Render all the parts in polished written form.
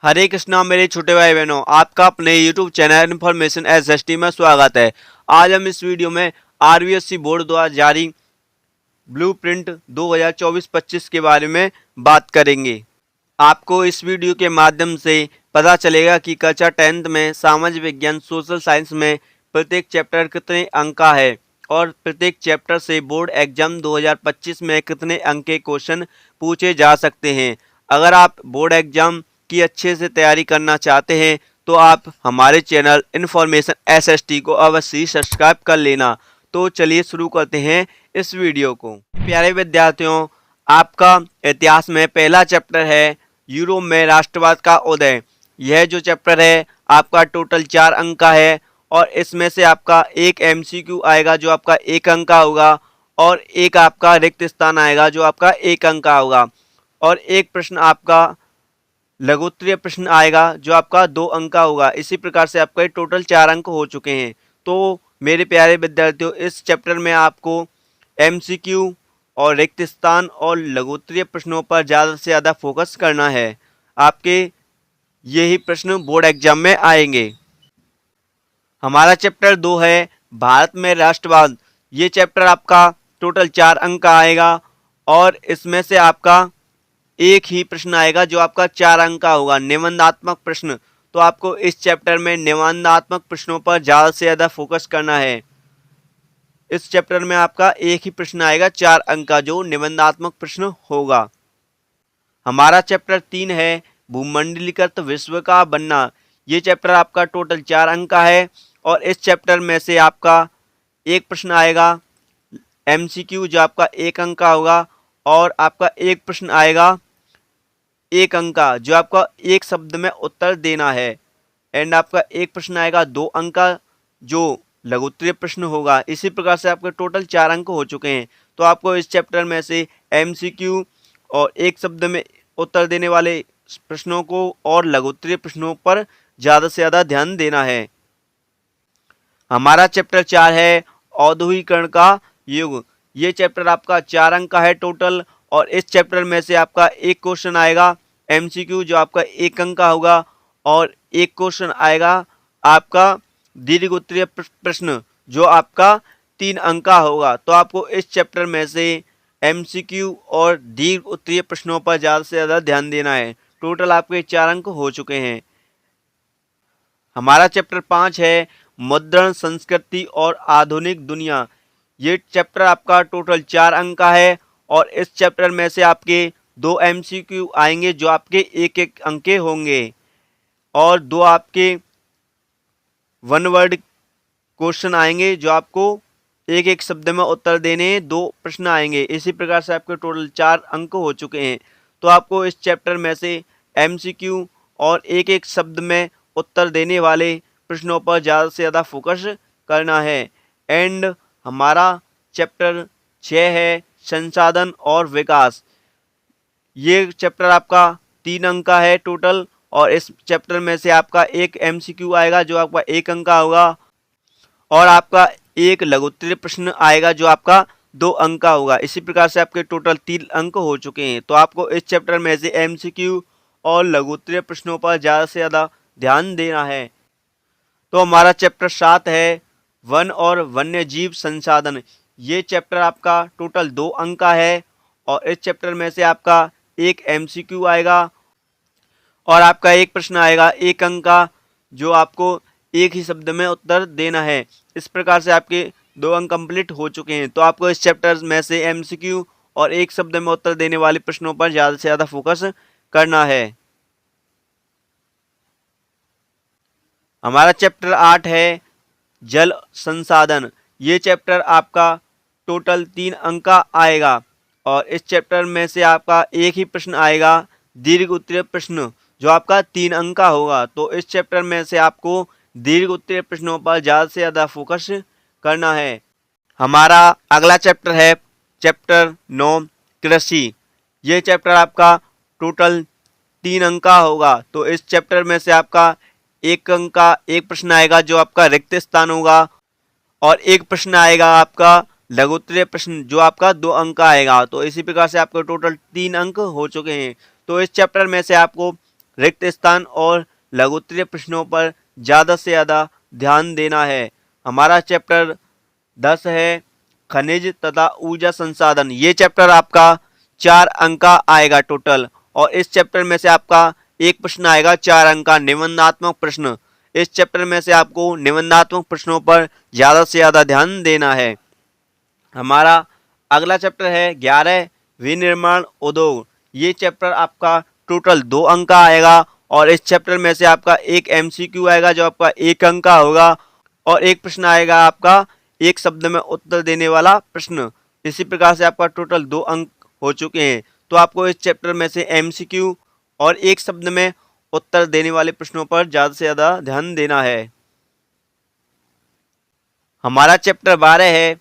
हरे कृष्णा मेरे छोटे भाई बहनों, आपका अपने YouTube चैनल इन्फॉर्मेशन SST में स्वागत है। आज हम इस वीडियो में RBSC बोर्ड द्वारा जारी ब्लूप्रिंट 2024-25 के बारे में बात करेंगे। आपको इस वीडियो के माध्यम से पता चलेगा कि कक्षा 10th में सामाजिक विज्ञान सोशल साइंस में प्रत्येक चैप्टर कितने अंक का है और प्रत्येक चैप्टर से बोर्ड एग्जाम 2025 में कितने अंक के क्वेश्चन पूछे जा सकते हैं। अगर आप बोर्ड एग्जाम की अच्छे से तैयारी करना चाहते हैं तो आप हमारे चैनल इन्फॉर्मेशन SST को अवश्य सब्सक्राइब कर लेना। तो चलिए शुरू करते हैं इस वीडियो को। प्यारे विद्यार्थियों, आपका इतिहास में पहला चैप्टर है यूरोप में राष्ट्रवाद का उदय। यह जो चैप्टर है आपका टोटल 4 अंक का है और इसमें से आपका एक MCQ आएगा जो आपका 1 अंक का होगा और एक आपका रिक्त स्थान आएगा जो आपका 1 अंक का होगा और एक प्रश्न आपका लघुत्तरीय प्रश्न आएगा जो आपका 2 अंक का होगा। इसी प्रकार से आपका टोटल 4 अंक हो चुके हैं। तो मेरे प्यारे विद्यार्थियों, इस चैप्टर में आपको MCQ और रिक्त स्थान और लघुत्तरीय प्रश्नों पर ज़्यादा से ज़्यादा फोकस करना है। आपके यही प्रश्न बोर्ड एग्जाम में आएंगे। हमारा चैप्टर 2 है भारत में राष्ट्रवाद। ये चैप्टर आपका टोटल 4 अंक का आएगा और इसमें से आपका एक ही प्रश्न आएगा जो आपका 4 अंक का होगा, निबंधात्मक प्रश्न। तो आपको इस चैप्टर में निबंधात्मक प्रश्नों पर ज़्यादा से ज़्यादा फोकस करना है। इस चैप्टर में आपका एक ही प्रश्न आएगा 4 अंक का जो निबंधात्मक प्रश्न होगा। हमारा चैप्टर 3 है भूमंडलीकृत विश्व का बनना। ये चैप्टर आपका टोटल 4 अंक का है और इस चैप्टर में से आपका एक प्रश्न आएगा MCQ जो आपका 1 अंक का होगा और आपका एक प्रश्न आएगा 1 अंक का जो आपका एक शब्द में उत्तर देना है एंड आपका एक प्रश्न आएगा 2 अंक का जो लघुत्तरीय प्रश्न होगा। इसी प्रकार से आपके टोटल 4 अंक हो चुके हैं। तो आपको इस चैप्टर में से MCQ और एक शब्द में उत्तर देने वाले प्रश्नों को और लघुत्तरीय प्रश्नों पर ज़्यादा से ज़्यादा ध्यान देना है। हमारा चैप्टर 4 है औद्योगिकरण का युग। ये चैप्टर आपका 4 अंक का है टोटल और इस चैप्टर में से आपका एक क्वेश्चन आएगा MCQ जो आपका 1 अंक का होगा और एक क्वेश्चन आएगा आपका दीर्घ उत्तरीय प्रश्न जो आपका 3 अंक का होगा। तो आपको इस चैप्टर में से MCQ और दीर्घ उत्तरीय प्रश्नों पर ज़्यादा से ज़्यादा ध्यान देना है। टोटल आपके 4 अंक हो चुके हैं। हमारा चैप्टर 5 है मुद्रण संस्कृति और आधुनिक दुनिया। ये चैप्टर आपका टोटल 4 अंक का है और इस चैप्टर में से आपके 2 MCQ आएंगे जो आपके 1-1 अंक के होंगे और 2 आपके 1 वर्ड क्वेश्चन आएंगे जो आपको 1-1 शब्द में उत्तर देने 2 प्रश्न आएंगे। इसी प्रकार से आपके टोटल 4 अंक हो चुके हैं। तो आपको इस चैप्टर में से MCQ और 1-1 शब्द में उत्तर देने वाले प्रश्नों पर ज़्यादा से ज़्यादा फोकस करना है। एंड हमारा चैप्टर 6 है संसाधन और विकास। ये चैप्टर आपका 3 अंक का है टोटल और इस चैप्टर में से आपका एक MCQ आएगा जो आपका 1 अंक का होगा और आपका एक लघुत्तरीय प्रश्न आएगा जो आपका 2 अंक का होगा। इसी प्रकार से आपके टोटल 3 अंक हो चुके हैं। तो आपको इस चैप्टर में से MCQ और लघुत्तरीय प्रश्नों पर ज़्यादा से ज़्यादा ध्यान देना है। तो हमारा चैप्टर 7 है वन और वन्य जीव संसाधन। ये चैप्टर आपका टोटल 2 अंक का है और इस चैप्टर में से आपका एक MCQ आएगा और आपका एक प्रश्न आएगा 1 अंक का जो आपको एक ही शब्द में उत्तर देना है। इस प्रकार से आपके 2 अंक कंप्लीट हो चुके हैं। तो आपको इस चैप्टर में से MCQ और एक शब्द में उत्तर देने वाले प्रश्नों पर ज़्यादा से ज़्यादा फोकस करना है। हमारा चैप्टर 8 है जल संसाधन। ये चैप्टर आपका टोटल 3 अंक का आएगा और इस चैप्टर में से आपका एक ही प्रश्न आएगा दीर्घ उत्तरीय प्रश्न जो आपका 3 अंक का होगा। तो इस चैप्टर में से आपको दीर्घ उत्तरीय प्रश्नों पर ज़्यादा से ज़्यादा फोकस करना है। हमारा अगला चैप्टर है चैप्टर 9 कृषि। ये चैप्टर आपका टोटल 3 अंक का होगा। तो इस चैप्टर में से आपका 1 अंक का एक प्रश्न आएगा जो आपका रिक्त स्थान होगा और एक प्रश्न आएगा आपका लघुत्तरीय प्रश्न जो आपका 2 अंक का आएगा। तो इसी प्रकार से आपके टोटल 3 अंक हो चुके हैं। तो इस चैप्टर में से आपको रिक्त स्थान और लघुत्तरीय प्रश्नों पर ज़्यादा से ज़्यादा ध्यान देना है। हमारा चैप्टर 10 है खनिज तथा ऊर्जा संसाधन। ये चैप्टर आपका 4 अंक का आएगा टोटल, और इस चैप्टर में से आपका एक प्रश्न आएगा 4 अंक का निबंधात्मक प्रश्न। इस चैप्टर में से आपको निबंधात्मक प्रश्नों पर ज़्यादा से ज़्यादा ध्यान देना है। हमारा अगला चैप्टर है 11 विनिर्माण उद्योग। ये चैप्टर आपका टोटल 2 अंक का आएगा, और इस चैप्टर में से आपका एक एमसीक्यू आएगा जो आपका 1 अंक का होगा, और एक प्रश्न आएगा आपका एक शब्द में उत्तर देने वाला प्रश्न। इसी प्रकार से आपका टोटल 2 अंक हो चुके हैं। तो आपको इस चैप्टर में से एमसीक्यू और एक शब्द में उत्तर देने वाले प्रश्नों पर ज़्यादा से ज़्यादा ध्यान देना है। हमारा चैप्टर 12 है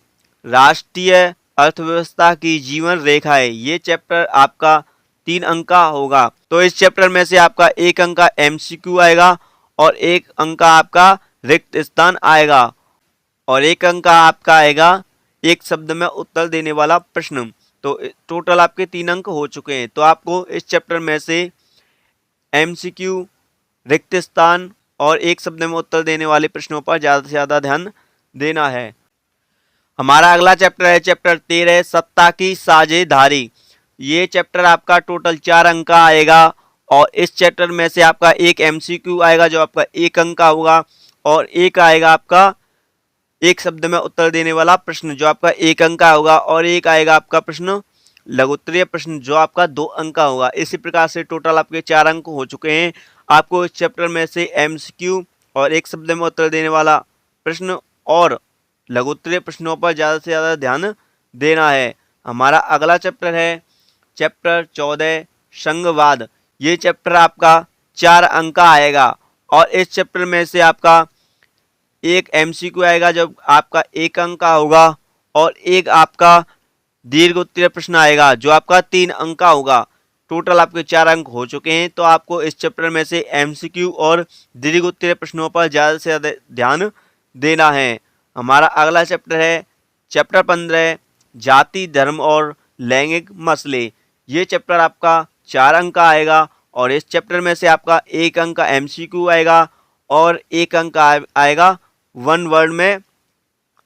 राष्ट्रीय अर्थव्यवस्था की जीवन रेखाएं। ये चैप्टर आपका 3 अंक का होगा। तो इस चैप्टर में से आपका 1 अंक का एमसीक्यू आएगा, और 1 अंक का आपका रिक्त स्थान आएगा, और 1 अंक का आपका आएगा एक शब्द में उत्तर देने वाला प्रश्न। तो टोटल आपके 3 अंक हो चुके हैं। तो आपको इस चैप्टर में से एमसीक्यू, रिक्त स्थान और एक शब्द में उत्तर देने वाले प्रश्नों पर ज़्यादा से ज़्यादा ध्यान देना है। हमारा अगला चैप्टर है चैप्टर 13 सत्ता की साझेदारी। ये चैप्टर आपका टोटल 4 अंक का आएगा, और इस चैप्टर में से आपका एक एमसीक्यू आएगा जो आपका 1 अंक का होगा, और एक आएगा आपका एक शब्द में उत्तर देने वाला प्रश्न जो आपका 1 अंक का होगा, और एक आएगा आपका प्रश्न लघुत्तरीय प्रश्न जो आपका 2 अंक का होगा। इसी प्रकार से टोटल आपके 4 अंक हो चुके हैं। आपको इस चैप्टर में से एमसीक्यू और एक शब्द में उत्तर देने वाला प्रश्न और लघुत्तरीय प्रश्नों पर ज़्यादा से ज़्यादा ध्यान देना है। हमारा अगला चैप्टर है चैप्टर 14 संघवाद। ये चैप्टर आपका 4 अंक का आएगा, और इस चैप्टर में से आपका एक एमसीक्यू आएगा जब आपका 1 अंक का होगा, और एक आपका दीर्घ उत्तरीय प्रश्न आएगा जो आपका 3 अंक का होगा। टोटल आपके 4 अंक हो चुके हैं। तो आपको इस चैप्टर में से एमसीक्यू और दीर्घ उत्तरीय प्रश्नों पर ज़्यादा से ज़्यादा ध्यान देना है। हमारा अगला चैप्टर है चैप्टर 15 जाति धर्म और लैंगिक मसले। ये चैप्टर आपका 4 अंक का आएगा, और इस चैप्टर में से आपका 1 अंक का एमसीक्यू आएगा, और 1 अंक का आएगा 1 वर्ड में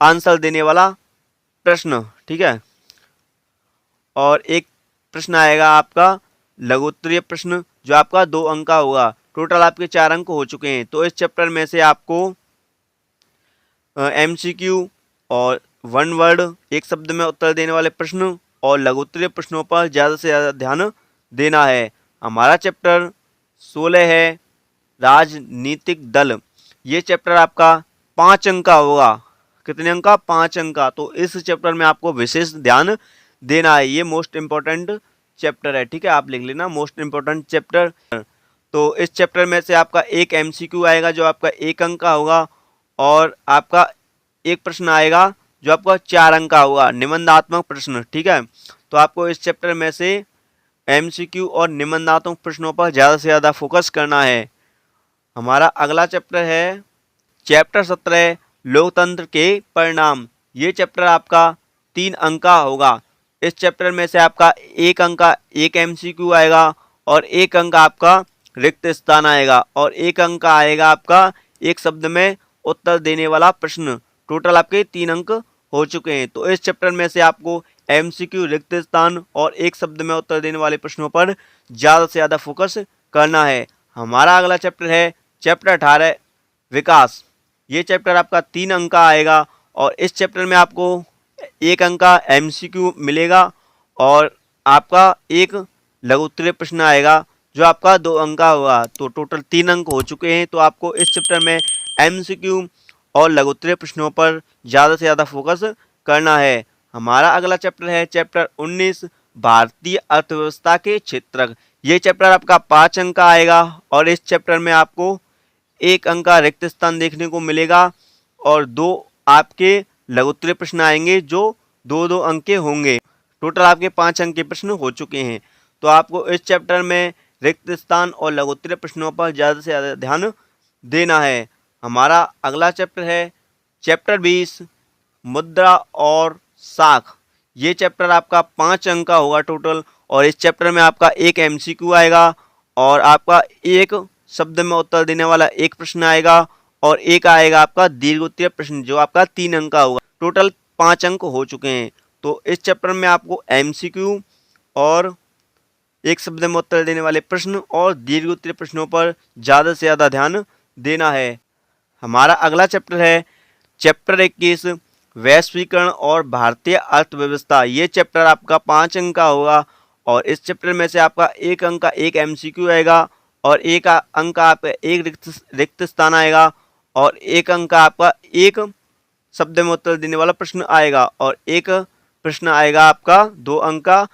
आंसर देने वाला प्रश्न, ठीक है। और एक प्रश्न आएगा आपका लघुत्तरीय प्रश्न जो आपका 2 अंक का होगा। टोटल आपके 4 अंक हो चुके हैं। तो इस चैप्टर में से आपको एमसीक्यू और 1 वर्ड एक शब्द में उत्तर देने वाले प्रश्न और लघुत्तरीय प्रश्नों पर ज़्यादा से ज़्यादा ध्यान देना है। हमारा चैप्टर 16 है राजनीतिक दल। ये चैप्टर आपका 5 अंक का होगा। कितने अंक का? 5 अंक का। तो इस चैप्टर में आपको विशेष ध्यान देना है। ये मोस्ट इम्पोर्टेंट चैप्टर है, ठीक है, आप लिख लेना मोस्ट इम्पोर्टेंट चैप्टर। तो इस चैप्टर में से आपका एक एमसीक्यू आएगा जो आपका 1 अंक का होगा, और आपका एक प्रश्न आएगा जो आपका 4 अंक का होगा, निबंधात्मक प्रश्न, ठीक है। तो आपको इस चैप्टर में से एमसीक्यू और निबंधात्मक प्रश्नों पर ज़्यादा से ज़्यादा फोकस करना है। हमारा अगला चैप्टर है चैप्टर 17 लोकतंत्र के परिणाम। ये चैप्टर आपका 3 अंक का होगा। इस चैप्टर में से आपका 1 अंक का एक एमसीक्यू आएगा, और 1 अंक आपका रिक्त स्थान आएगा, और 1 अंक का आएगा आपका एक शब्द में उत्तर देने वाला प्रश्न। टोटल आपके 3 अंक हो चुके हैं। तो इस चैप्टर में से आपको एमसीक्यू, रिक्त स्थान और एक शब्द में उत्तर देने वाले प्रश्नों पर ज़्यादा से ज़्यादा फोकस करना है। हमारा अगला चैप्टर है चैप्टर 18 विकास। ये चैप्टर आपका 3 अंक का आएगा, और इस चैप्टर में आपको 1 अंक का एमसीक्यू मिलेगा, और आपका एक लघुत्तरीय प्रश्न आएगा जो आपका 2 अंक का होगा। तो टोटल 3 अंक हो चुके हैं। तो आपको इस चैप्टर में एमसीक्यू और लघुत्तरीय प्रश्नों पर ज़्यादा से ज़्यादा फोकस करना है। हमारा अगला चैप्टर है चैप्टर 19 भारतीय अर्थव्यवस्था के क्षेत्रक। ये चैप्टर आपका 5 अंक का आएगा, और इस चैप्टर में आपको 1 अंक का रिक्त स्थान देखने को मिलेगा, और 2 आपके लघुत्तरीय प्रश्न आएंगे जो 2-2 अंक के होंगे। टोटल आपके 5 अंक के प्रश्न हो चुके हैं। तो आपको इस चैप्टर में रिक्त स्थान और लघुत्तरीय प्रश्नों पर ज़्यादा से ज़्यादा ध्यान देना है। हमारा अगला चैप्टर है चैप्टर 20 मुद्रा और साख। ये चैप्टर आपका 5 अंक का होगा टोटल, और इस चैप्टर में आपका एक एमसीक्यू आएगा, और आपका एक शब्द में उत्तर देने वाला एक प्रश्न आएगा और एक आएगा आपका दीर्घ उत्तरीय प्रश्न जो आपका 3 अंक का होगा। टोटल 5 अंक हो चुके हैं। तो इस चैप्टर में आपको एमसीक्यू और एक शब्द में उत्तर देने वाले प्रश्न और दीर्घ उत्तरीय प्रश्नों पर ज़्यादा से ज़्यादा ध्यान देना है। हमारा अगला चैप्टर है चैप्टर 21 वैश्वीकरण और भारतीय अर्थव्यवस्था। ये चैप्टर आपका 5 अंक का होगा और इस चैप्टर में से आपका एक अंक का एक एमसीक्यू आएगा और एक अंक का आपका एक रिक्त स्थान आएगा और एक अंक का आपका एक शब्द में उत्तर देने वाला प्रश्न आएगा और एक प्रश्न आएगा आपका 2 अंक का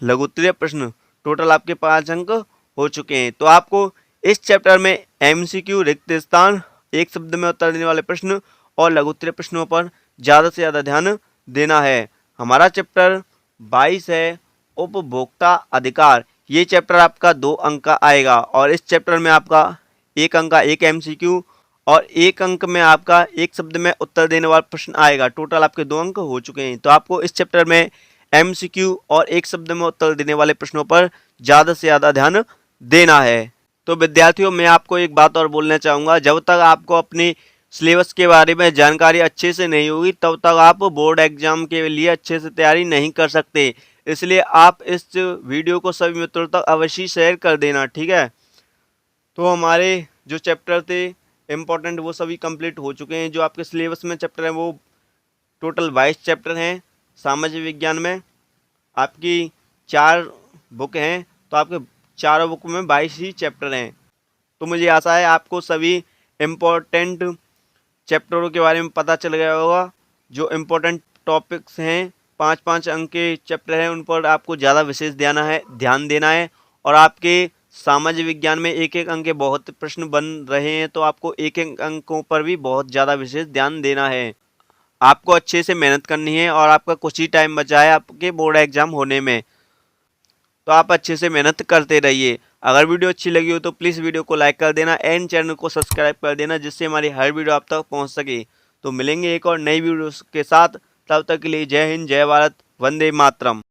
लघु उत्तरीय प्रश्न। टोटल आपके 5 अंक हो चुके हैं। तो आपको इस चैप्टर में एमसीक्यू, रिक्त स्थान, एक शब्द में उत्तर देने वाले प्रश्न और लघु उत्तरीय प्रश्नों पर ज़्यादा से ज़्यादा ध्यान देना है। हमारा चैप्टर 22 है उपभोक्ता अधिकार। ये चैप्टर आपका 2 अंक का आएगा और इस चैप्टर में आपका एक अंक का एक एमसीक्यू और एक अंक में आपका एक शब्द में उत्तर देने वाला प्रश्न आएगा। टोटल आपके 2 अंक हो चुके हैं। तो आपको इस चैप्टर में एमसीक्यू और एक शब्द में उत्तर देने वाले प्रश्नों पर ज़्यादा से ज़्यादा ध्यान देना है। तो विद्यार्थियों, मैं आपको एक बात और बोलना चाहूँगा, जब तक आपको अपने सिलेबस के बारे में जानकारी अच्छे से नहीं होगी तब तक आप बोर्ड एग्जाम के लिए अच्छे से तैयारी नहीं कर सकते। इसलिए आप इस वीडियो को सभी मित्रों तक अवश्य शेयर कर देना, ठीक है। तो हमारे जो चैप्टर थे इम्पोर्टेंट वो सभी कंप्लीट हो चुके हैं। जो आपके सिलेबस में चैप्टर हैं वो टोटल 22 चैप्टर हैं। सामाजिक विज्ञान में आपकी 4 बुक हैं तो आपके चारों बुक में 22 ही चैप्टर हैं। तो मुझे आशा है आपको सभी इम्पोर्टेंट चैप्टरों के बारे में पता चल गया होगा। जो इम्पोर्टेंट टॉपिक्स हैं 5-5 अंक के चैप्टर हैं उन पर आपको ज़्यादा विशेष ध्यान देना है और आपके सामाजिक विज्ञान में एक एक अंक के बहुत प्रश्न बन रहे हैं तो आपको एक एक अंकों पर भी बहुत ज़्यादा विशेष ध्यान देना है। आपको अच्छे से मेहनत करनी है और आपका कुछ ही टाइम बचा है आपके बोर्ड एग्जाम होने में, तो आप अच्छे से मेहनत करते रहिए। अगर वीडियो अच्छी लगी हो तो प्लीज़ वीडियो को लाइक कर देना एंड चैनल को सब्सक्राइब कर देना जिससे हमारी हर वीडियो आप तक पहुंच सके। तो मिलेंगे एक और नई वीडियो के साथ, तब तक के लिए जय हिंद, जय भारत, वंदे मातरम।